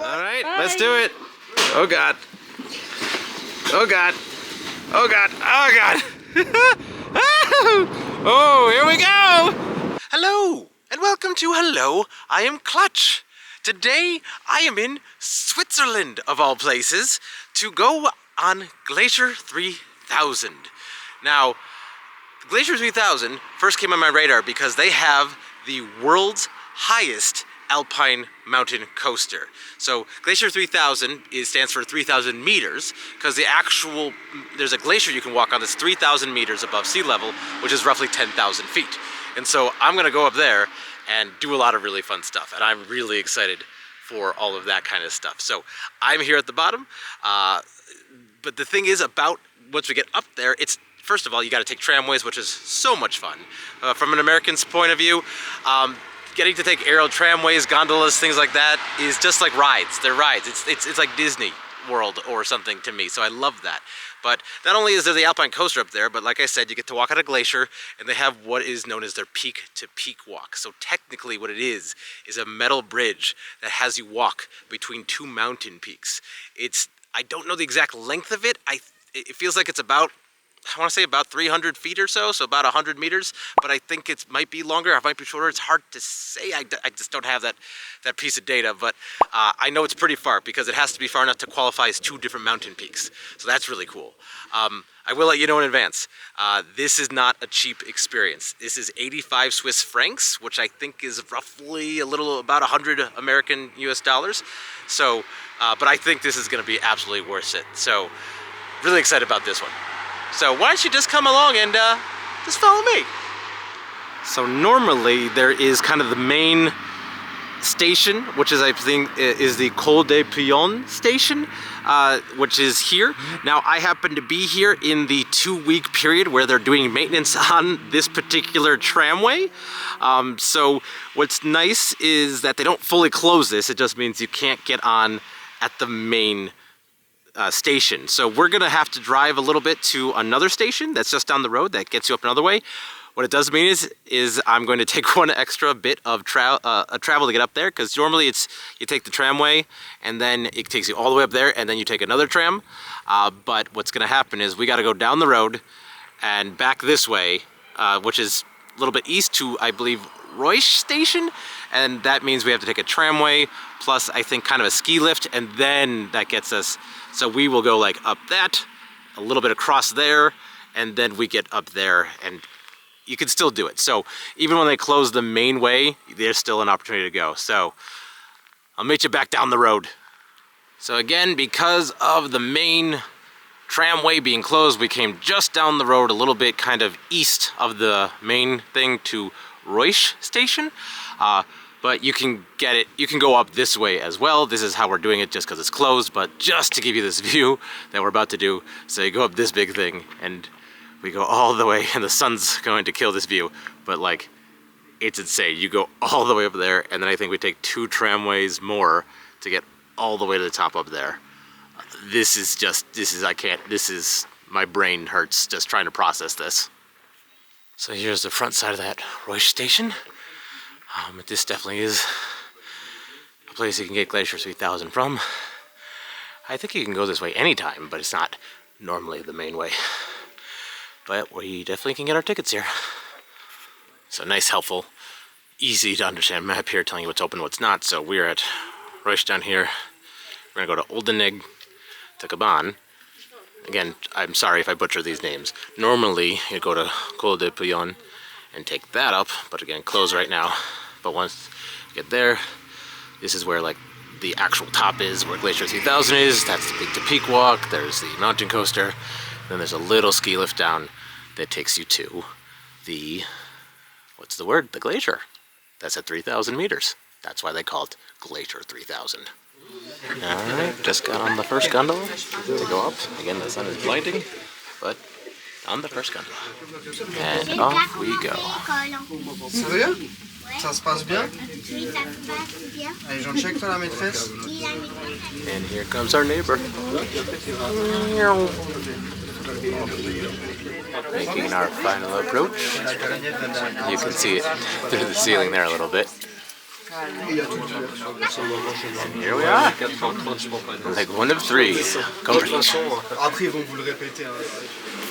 All right, let's do it. Oh God. Oh God. Oh God. Oh God. Oh, here we go. Hello, and welcome to Hello, I am Clutch. Today, I am in Switzerland, of all places, to go on Glacier 3000. Now, Glacier 3000 first came on my radar because they have the world's highest Alpine mountain coaster. So Glacier 3000 stands for 3,000 meters because there's a glacier you can walk on that's 3,000 meters above sea level, which is roughly 10,000 feet. And so I'm gonna go up there and do a lot of really fun stuff, and I'm really excited for all of that kind of stuff. So I'm here at the bottom, but the thing is about once we get up there, first of all, you got to take tramways, which is so much fun. From an American's point of view, getting to take aerial tramways, gondolas, things like that is just like rides. They're rides. It's like Disney World or something to me, so I love that. But not only is there the Alpine coaster up there, but like I said, you get to walk on a glacier, and they have what is known as their peak-to-peak walk. So technically what it is a metal bridge that has you walk between two mountain peaks. I don't know the exact length of it. It feels like it's about, I want to say about 300 feet or so about 100 meters, but I think it might be longer, it might be shorter. It's hard to say. I just don't have that piece of data, but I know it's pretty far because it has to be far enough to qualify as two different mountain peaks. So that's really cool. I will let you know in advance, this is not a cheap experience. This is 85 Swiss francs, which I think is roughly about 100 American US dollars. So, but I think this is going to be absolutely worth it. So, really excited about this one. So why don't you just come along and just follow me. So normally there is kind of the main station, which is I think is the Col de Pillion station, which is here. Now I happen to be here in the 2-week period where they're doing maintenance on this particular tramway. So what's nice is that they don't fully close this. It just means you can't get on at the main station. So we're gonna have to drive a little bit to another station that's just down the road that gets you up another way. What it does mean is I'm going to take one extra bit of travel to get up there, because normally you take the tramway and then it takes you all the way up there and then you take another tram. But what's gonna happen is we gotta go down the road and back this way, which is a little bit east to, I believe, Reusch station, and that means we have to take a tramway plus I think kind of a ski lift, and then that gets us, so we will go like up that, a little bit across there, and then we get up there, and you can still do it. So even when they close the main way, there's still an opportunity to go. So I'll meet you back down the road. So again, because of the main tramway being closed, we came just down the road a little bit kind of east of the main thing to Reusch station, but you can get it, you can go up this way as well. This is how we're doing it just because it's closed, but just to give you this view that we're about to do. So you go up this big thing and we go all the way, and the sun's going to kill this view, but like, it's insane. You go all the way up there, and then I think we take 2 tramways more to get all the way to the top up there. My brain hurts just trying to process this. So here's the front side of that Reusch station. This definitely is a place you can get Glacier 3000 from. I think you can go this way anytime, but it's not normally the main way. But we definitely can get our tickets here. So nice, helpful, easy to understand map here telling you what's open, what's not. So we're at Reusch down here. We're gonna go to Oldenig to Caban. Again, I'm sorry if I butcher these names. Normally, you go to Col de Pillion and take that up, but again, closed right now. But once you get there, this is where like the actual top is, where Glacier 3000 is. That's the peak-to-peak walk. There's the mountain coaster. Then there's a little ski lift down that takes you to the, what's the word? The glacier. That's at 3,000 meters. That's why they call it Glacier 3000. Alright, just got on the first gondola to go up. Again, the sun is blinding, but on the first gondola. And off we go. Sérieux? Ça se passe bien? Allez, j'en check toi la maîtresse. And here comes our neighbor. Making our final approach. You can see it through the ceiling there a little bit. Here we are. Like one of three. Complete. Après, ils vont vous le répéter.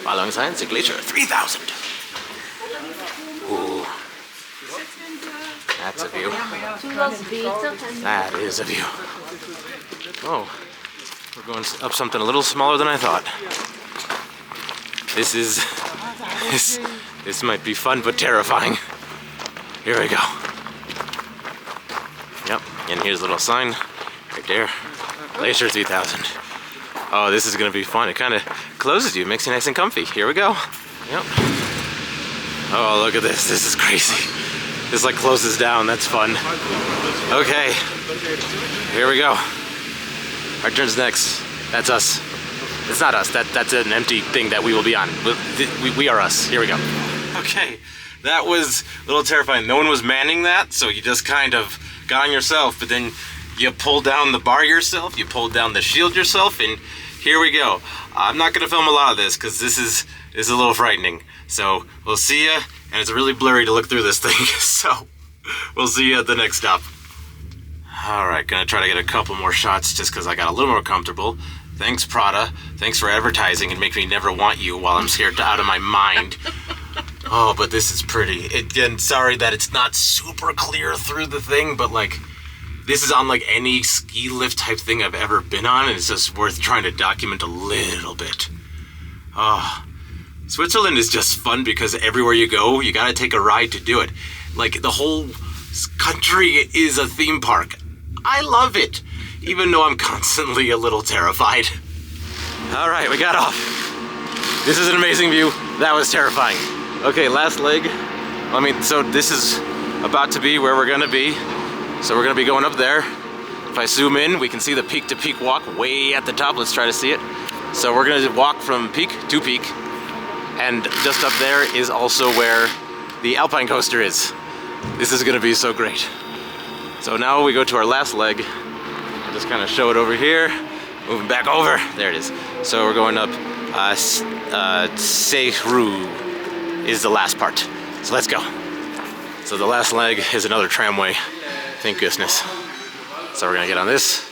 Following signs, the Glacier 3000. Ooh. That's a view. That is a view. Oh, we're going up something a little smaller than I thought. This might be fun but terrifying. Here we go. Yep, and here's a little sign right there. Glacier 3000. Oh, this is gonna be fun. It kind of closes you, makes you nice and comfy. Here we go. Yep. Oh, look at this. This is crazy. This like closes down. That's fun. Okay. Here we go. Our turn's next. That's us. It's not us. That's an empty thing that we will be on. We are us. Here we go. Okay. That was a little terrifying. No one was manning that, so you just kind of got on yourself, but then you pulled down the bar yourself, you pulled down the shield yourself, and here we go. I'm not gonna film a lot of this because this is a little frightening. So we'll see ya, and it's really blurry to look through this thing, so we'll see you at the next stop. All right, gonna try to get a couple more shots just because I got a little more comfortable. Thanks, Prada. Thanks for advertising and making me never want you while I'm scared out of my mind. Oh, but this is pretty. Again, sorry that it's not super clear through the thing, but like, this is on like any ski lift type thing I've ever been on, and it's just worth trying to document a little bit. Oh, Switzerland is just fun because everywhere you go, you gotta take a ride to do it. Like, the whole country is a theme park. I love it, even though I'm constantly a little terrified. All right, we got off. This is an amazing view. That was terrifying. Okay, last leg. I mean, so this is about to be where we're gonna be. So we're gonna be going up there. If I zoom in, we can see the peak to peak walk way at the top. Let's try to see it. So we're gonna walk from peak to peak. And just up there is also where the Alpine coaster is. This is gonna be so great. So now we go to our last leg. I'll just kind of show it over here. Moving back over, there it is. So we're going up Scex is the last part. So let's go. So the last leg is another tramway. Thank goodness. So we're gonna get on this,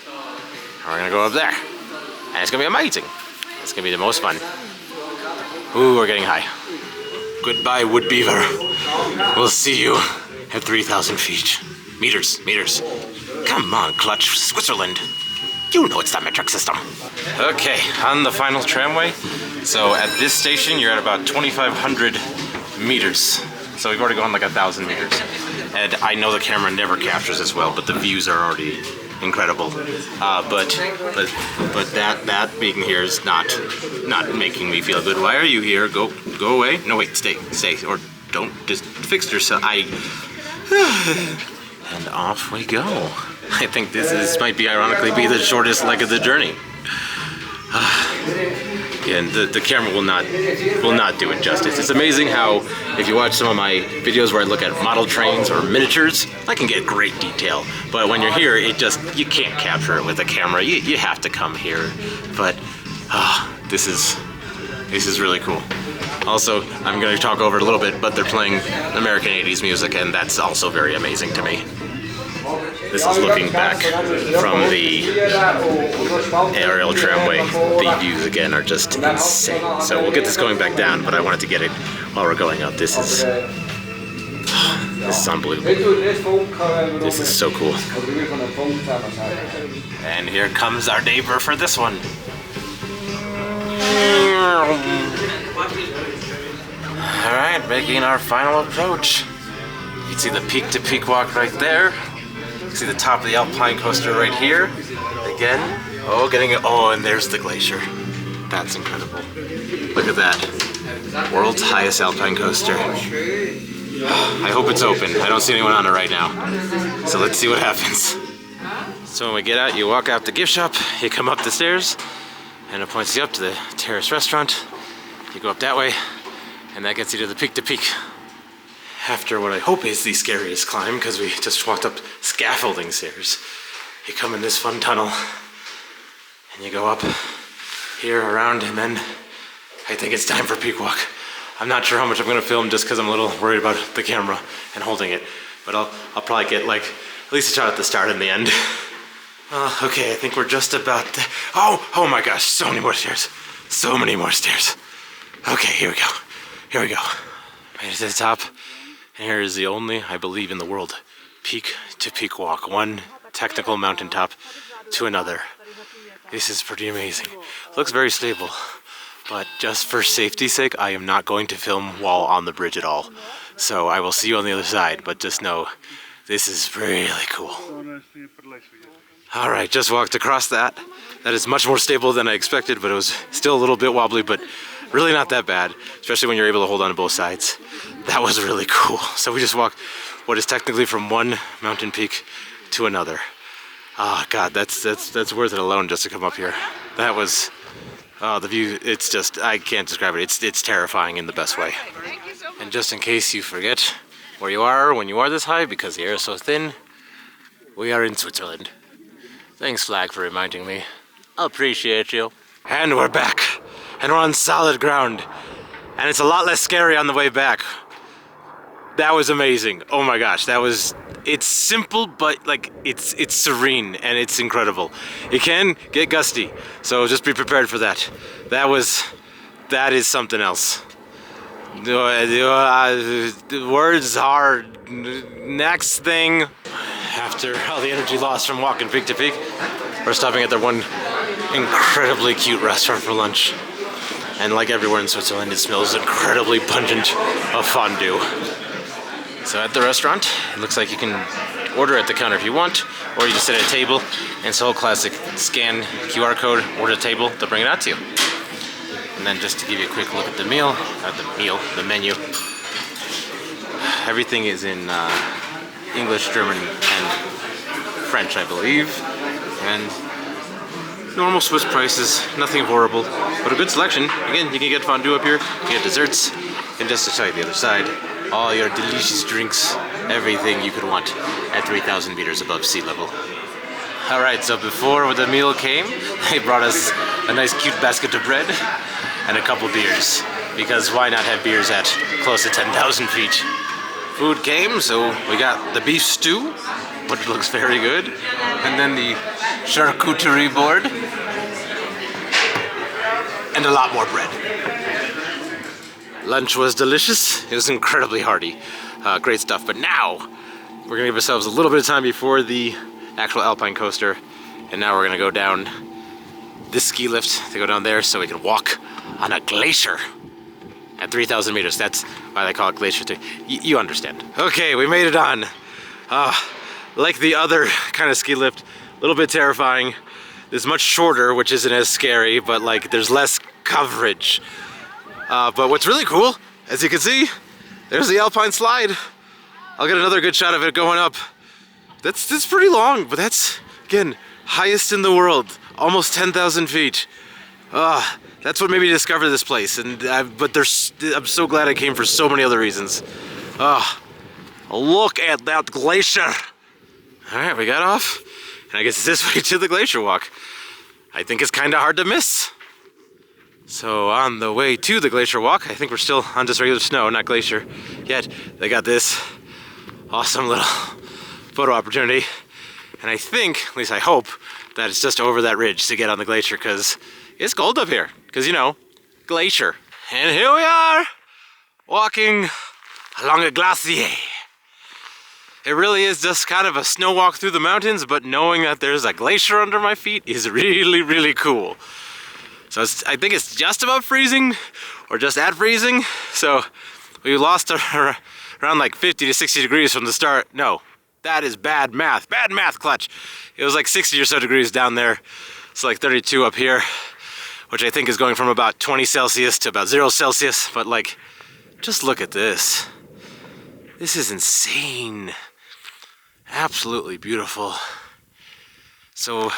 and we're gonna go up there. And it's gonna be amazing. It's gonna be the most fun. Ooh, we're getting high. Goodbye, Wood Beaver. We'll see you at 3,000 feet. Meters. Come on, Clutch, Switzerland. You know it's the metric system. Okay, on the final tramway. So at this station, you're at about 2,500 meters. So we've already gone like 1,000 meters. And I know the camera never captures as well, but the views are already incredible. But that being here is not making me feel good. Why are you here? Go away. No, wait, stay, or don't just fix yourself. And off we go. I think this might be ironically be the shortest leg of the journey. And the camera will not do it justice. It's amazing how, if you watch some of my videos where I look at model trains or miniatures, I can get great detail. But when you're here, you can't capture it with a camera. You have to come here. But this is really cool. Also, I'm going to talk over it a little bit, but they're playing American 80s music, and that's also very amazing to me. This is looking back from the aerial tramway. The views again are just insane. So we'll get this going back down, but I wanted to get it while we're going up. This is unbelievable. This is so cool. And here comes our neighbor for this one. All right, making our final approach. You can see the peak to peak walk right there. See the top of the Alpine coaster right here. Again. Oh, and there's the Glacier. That's incredible. Look at that. World's highest Alpine coaster. I hope it's open. I don't see anyone on it right now. So let's see what happens. So when we get out, you walk out the gift shop, you come up the stairs, and it points you up to the terrace restaurant. You go up that way, and that gets you to the peak to peak. After what I hope is the scariest climb, because we just walked up scaffolding stairs, you come in this fun tunnel, and you go up here, around, and then I think it's time for peak walk. I'm not sure how much I'm going to film just because I'm a little worried about the camera and holding it, but I'll probably get like At least it's out at the start and the end. Okay, I think we're just about there. Oh my gosh, so many more stairs. So many more stairs. Okay, here we go. Here we go. Made it to the top. And here is the only, I believe, in the world, peak-to-peak walk. One technical mountaintop to another. This is pretty amazing. Looks very stable. But just for safety's sake, I am not going to film while on the bridge at all. So I will see you on the other side, but just know this is really cool. Alright, just walked across that. That is much more stable than I expected, but it was still a little bit wobbly, but really not that bad, especially when you're able to hold on to both sides. That was really cool. So we just walked what is technically from one mountain peak to another. Oh God, that's worth it alone just to come up here. That was, the view, it's just, I can't describe it. It's terrifying in the best way. And just in case you forget where you are when you are this high, because the air is so thin, we are in Switzerland. Thanks, Flag, for reminding me. Appreciate you. And we're back. And we're on solid ground. And it's a lot less scary on the way back. That was amazing. Oh my gosh, that was... It's simple, but like, it's serene and it's incredible. It can get gusty, so just be prepared for that. That is something else. The words are next thing. After all the energy lost from walking peak to peak, we're stopping at their one incredibly cute restaurant for lunch. And like everywhere in Switzerland, it smells incredibly pungent of fondue. So at the restaurant, it looks like you can order at the counter if you want, or you just sit at a table and it's a whole classic scan QR code, order a table, they'll bring it out to you. And then just to give you a quick look at the the menu. Everything is in English, German, and French, I believe. And normal Swiss prices, nothing horrible, but a good selection. Again, you can get fondue up here, you can get desserts, and just to show you the other side, all your delicious drinks, everything you could want at 3,000 meters above sea level. Alright, so before the meal came, they brought us a nice cute basket of bread and a couple beers, because why not have beers at close to 10,000 feet? Food came, so we got the beef stew, which looks very good, and then the charcuterie board, and a lot more bread. Lunch was delicious. It was incredibly hearty. Great stuff. But now we're gonna give ourselves a little bit of time before the actual Alpine coaster, and now we're gonna go down this ski lift to go down there so we can walk on a glacier at 3,000 meters. That's why they call it Glacier 3. You understand. Okay, we made it on. Like the other kind of ski lift, a little bit terrifying. This is much shorter, which isn't as scary, but like there's less coverage. But what's really cool, as you can see, there's the Alpine slide. I'll get another good shot of it going up. That's pretty long, but that's, again, highest in the world, almost 10,000 feet. That's what made me discover this place, and I'm so glad I came for so many other reasons. Look at that glacier. All right, we got off, and I guess it's this way to the glacier walk. I think it's kind of hard to miss. So on the way to the glacier walk, I think we're still on just regular snow, not glacier yet. They got this awesome little photo opportunity. And I think, at least I hope, that it's just over that ridge to get on the glacier, because it's cold up here. Because, you know, glacier. And here we are, walking along a glacier. It really is just kind of a snow walk through the mountains, but knowing that there's a glacier under my feet is really, really cool. So I think it's just about freezing, or just at freezing. So we lost around like 50 to 60 degrees from the start. No, that is bad math. Bad math, Clutch. It was like 60 or so degrees down there. It's like 32 up here, which I think is going from about 20 Celsius to about 0 Celsius. But like, just look at this. This is insane. Absolutely beautiful. So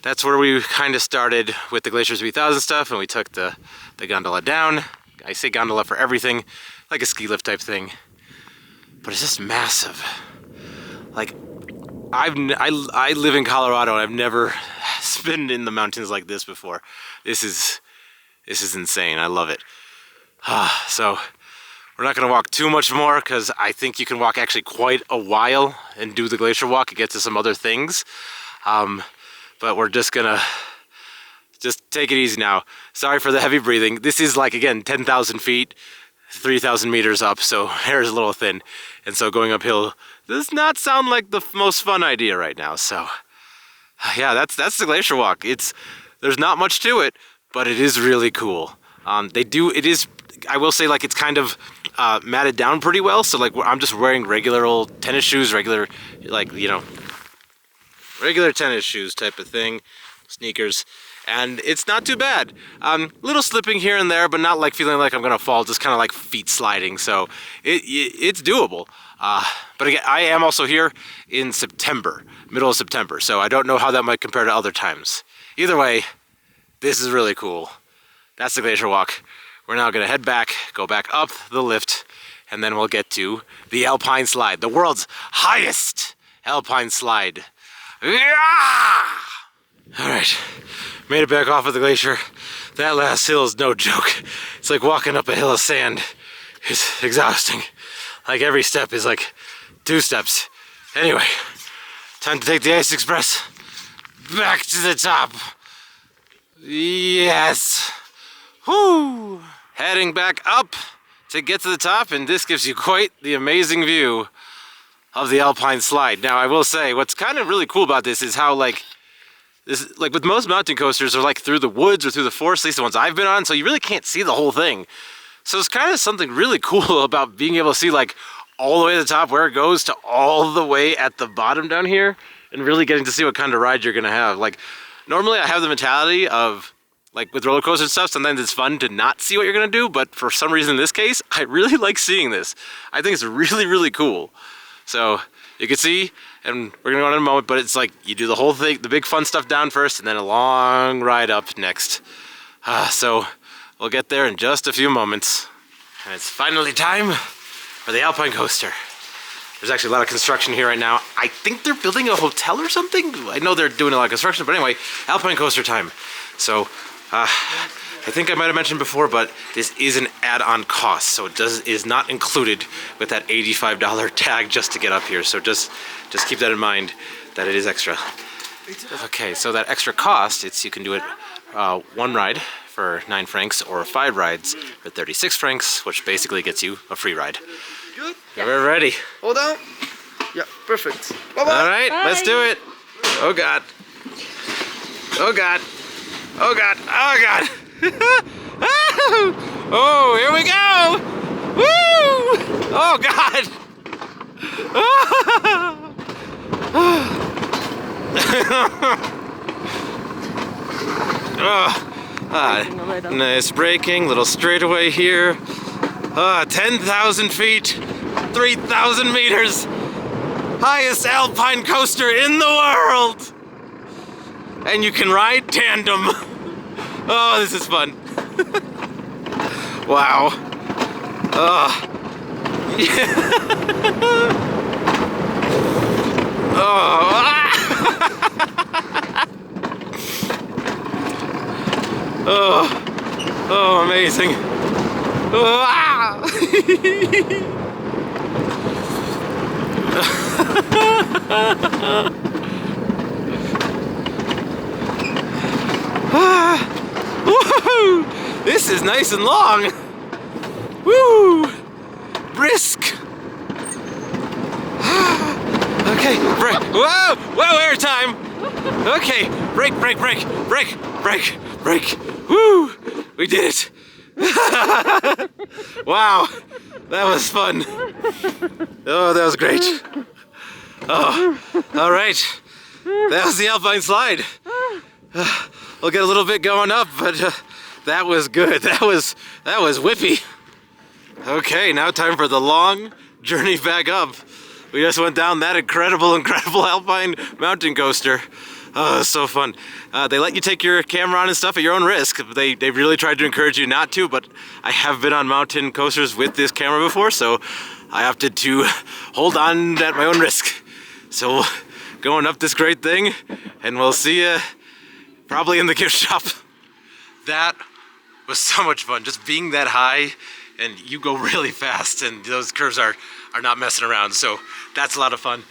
that's where we kind of started with the Glacier 3000 stuff, and we took the gondola down. I say gondola for everything, like a ski lift type thing, but it's just massive. Like, I live in Colorado, and I've never been in the mountains like this before. This is insane. I love it. So We're not going to walk too much more because I think you can walk actually quite a while and do the glacier walk and get to some other things. But we're just going to take it easy now. Sorry for the heavy breathing. This is like, again, 10,000 feet, 3,000 meters up, so hair is a little thin. And so going uphill does not sound like the most fun idea right now. So yeah, that's the glacier walk. There's not much to it, but it is really cool. I will say, like, it's kind of matted down pretty well. So like I'm just wearing regular old tennis shoes, regular tennis shoes type of thing, sneakers. And it's not too bad. Little slipping here and there, but not like feeling like I'm gonna fall, just kind of like feet sliding. So it's doable. But again, I am also here in September, middle of September. So I don't know how that might compare to other times. Either way, this is really cool. That's the glacier walk. We're now gonna head back, go back up the lift, and then we'll get to the Alpine slide, the world's highest Alpine slide. Yeah! All right, made it back off of the glacier. That last hill is no joke. It's like walking up a hill of sand. It's exhausting. Like every step is like 2 steps. Anyway, time to take the Ice Express back to the top. Yes. Whoo! Heading back up to get to the top, and this gives you quite the amazing view of the Alpine slide. Now, I will say, what's kind of really cool about this is how like with most mountain coasters are like through the woods or through the forest, at least the ones I've been on, so you really can't see the whole thing. So it's kind of something really cool about being able to see like all the way to the top where it goes to all the way at the bottom down here, and really getting to see what kind of ride you're gonna have. Like normally I have the mentality of like with roller coasters and stuff, sometimes it's fun to not see what you're gonna do, but for some reason in this case, I really like seeing this. I think it's really, really cool. So you can see, and we're gonna go on in a moment, but it's like you do the whole thing, the big fun stuff down first, and then a long ride up next. So we'll get there in just a few moments. And it's finally time for the Alpine coaster. There's actually a lot of construction here right now. I think they're building a hotel or something. I know they're doing a lot of construction, but anyway, Alpine coaster time. So I think I might have mentioned before, but this is an add-on cost, so it is not included with that $85 tag just to get up here. So just keep that in mind, that it is extra. Okay, so that extra cost, you can do it 1 ride for 9 francs or 5 rides for 36 francs, which basically gets you a free ride. Good. Yeah, we're ready. Hold on. Yeah, perfect. Bye-bye. All right, bye. Let's do it. Oh God. Oh God. Oh God. Oh God. Oh, here we go! Woo! Oh God! Nice braking, little straightaway here. 10,000 feet, 3,000 meters. Highest alpine coaster in the world! And you can ride tandem. Oh, this is fun. Wow. Oh. Yeah. Oh. Oh. Oh, amazing. Oh. Ah. Woo! This is nice and long. Woo! Brisk. Okay, break. Whoa! Whoa, air time. Okay, break, break, break, break, break, break. Woo! We did it. Wow, that was fun. Oh, that was great. Oh, all right. That was the Alpine slide. We'll get a little bit going up, but that was good. That was whippy. Okay, now time for the long journey back up. We just went down that incredible Alpine mountain coaster. Oh, it was so fun. They let you take your camera on and stuff at your own risk. They really tried to encourage you not to, but I have been on mountain coasters with this camera before, so I opted to hold on at my own risk. So going up this great thing, and we'll see you probably in the gift shop. That was so much fun, just being that high and you go really fast, and those curves are not messing around, so that's a lot of fun.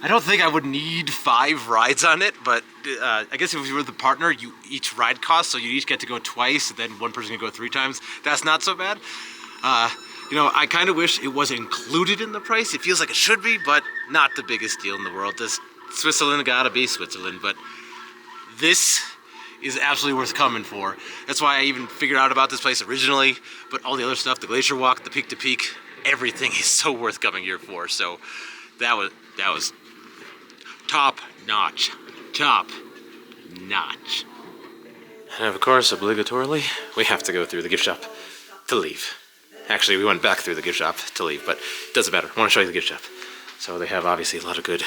I don't think I would need 5 rides on it, but I guess if you were the partner, each ride costs, so you each get to go twice, and then one person can go 3 times. That's not so bad. You know, I kind of wish it was included in the price. It feels like it should be, but not the biggest deal in the world. This Switzerland gotta be Switzerland, but this is absolutely worth coming for. That's why I even figured out about this place originally, but all the other stuff, the Glacier Walk, the Peak to Peak, everything is so worth coming here for. So that was top notch. Top notch. And of course, obligatorily, we have to go through the gift shop to leave. Actually, we went back through the gift shop to leave, but it doesn't matter. I want to show you the gift shop. So they have obviously a lot of good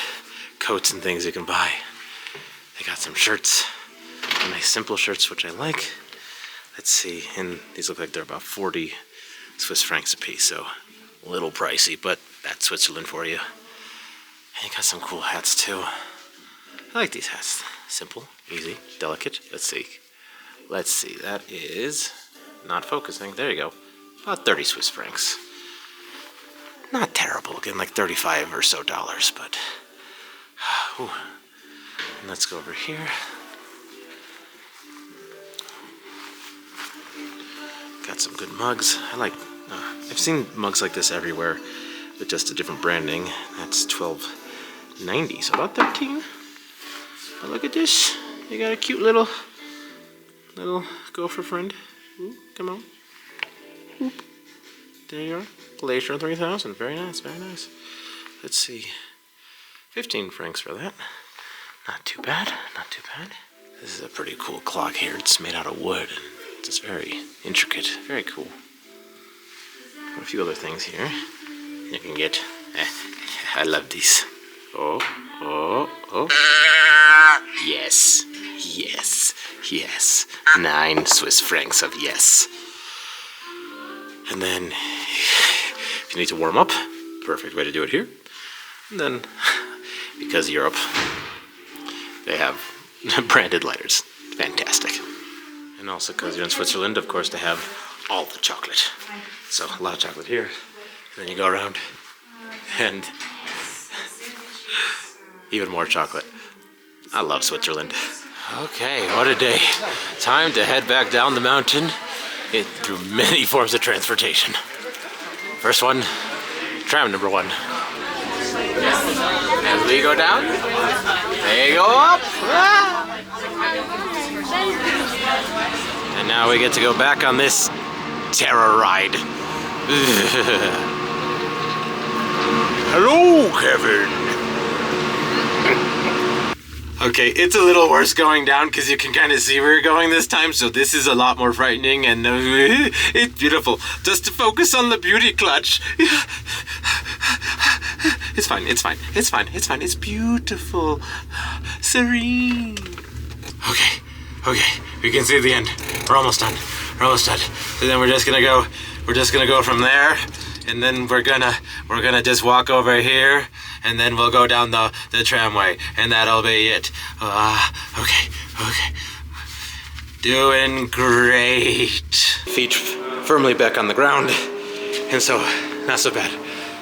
coats and things you can buy. They got some shirts, nice simple shirts, which I like. Let's see, and these look like they're about 40 Swiss francs a piece, so a little pricey, but that's Switzerland for you. And you got some cool hats too. I like these hats. Simple, easy, delicate. Let's see, that is not focusing. There you go. About 30 Swiss francs. Not terrible, again, like 35 or so dollars, but and let's go over here. Got some good mugs. I've seen mugs like this everywhere with just a different branding. That's $12.90, so about 13. But look at this. You got a cute little gopher friend. Ooh, come on. Oop. There you are. Glacier 3000. Very nice, very nice. Let's see. 15 francs for that. Not too bad, not too bad. This is a pretty cool clock here. It's made out of wood and it's just very intricate. Very cool. Got a few other things here you can get. I love these. Oh. Yes. Yes. Yes. 9 Swiss francs of yes. And then, if you need to warm up, perfect way to do it here. And then, because Europe, they have branded lighters. Fantastic. And also because you're in Switzerland, of course, they have all the chocolate. So, a lot of chocolate here. And then you go around, and even more chocolate. I love Switzerland. Okay, what a day. Time to head back down the mountain through many forms of transportation. First one, tram number 1. As we go down, they go up. And now we get to go back on this terror ride. Hello, Kevin. Okay, it's a little worse going down because you can kind of see where you're going this time, so this is a lot more frightening, and it's beautiful. Just to focus on the beauty, Clutch. It's fine, it's fine, it's fine, it's fine, it's beautiful. Serene. Okay, we can see the end. We're almost done. So then we're just gonna go from there, and then we're gonna just walk over here, and then we'll go down the tramway, and that'll be it. Okay. Doing great. Feet firmly back on the ground, and so, not so bad.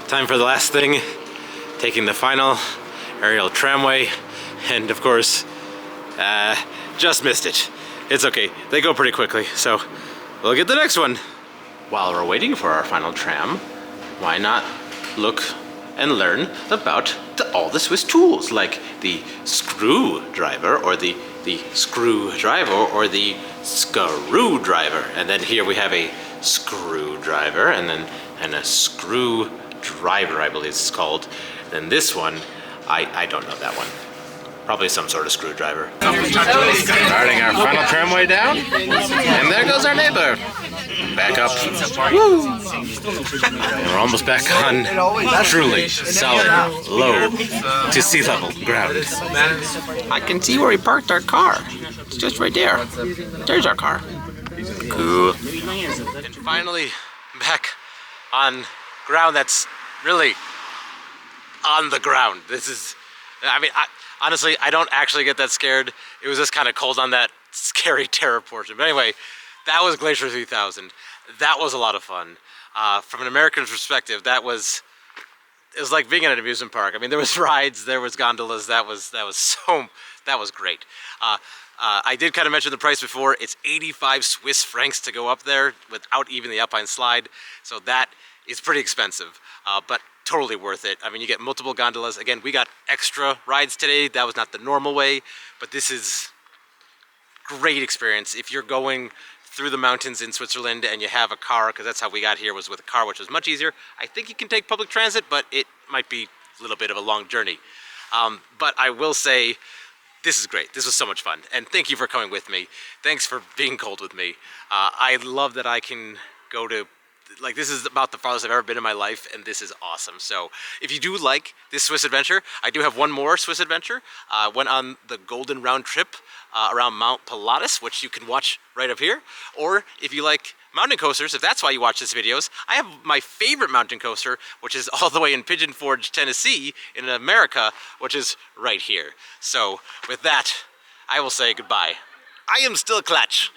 Time for the last thing, taking the final aerial tramway, and of course, just missed it. It's okay, they go pretty quickly, so we'll get the next one. While we're waiting for our final tram, why not look and learn about all the Swiss tools, like the screwdriver, or the screwdriver, or the screwdriver. And then here we have a screwdriver, and a screwdriver, I believe it's called. Then this one, I don't know that one. Probably some sort of screwdriver. Starting our final tramway down, and there goes our neighbor. Back up. Woo! And we're almost back on truly solid, low to sea level ground. I can see where we parked our car. It's just right there. There's our car. Cool. And finally, back on ground that's really on the ground. Honestly, I don't actually get that scared. It was just kind of cold on that scary terror portion. But anyway, That was Glacier 3000. That was a lot of fun. From an American perspective, it was like being at an amusement park. I mean, there was rides, there was gondolas. That was great. I did kind of mention the price before. It's 85 Swiss francs to go up there without even the Alpine slide. So that is pretty expensive, but totally worth it. I mean, you get multiple gondolas. Again, we got extra rides today. That was not the normal way, but this is great experience. If you're going through the mountains in Switzerland and you have a car, because that's how we got here, was with a car, which was much easier. I think you can take public transit, but it might be a little bit of a long journey. But I will say, this is great. This was so much fun. And thank you for coming with me. Thanks for being cold with me. I love that I can go to, like, this is about the farthest I've ever been in my life, and this is awesome. So if you do like this Swiss adventure, I do have one more Swiss adventure. Went on the Golden Round trip around Mount Pilatus, which you can watch right up here. Or if you like mountain coasters, if that's why you watch these videos, I have my favorite mountain coaster, which is all the way in Pigeon Forge, Tennessee, in America, which is right here. So with that, I will say goodbye. I am still Clutch.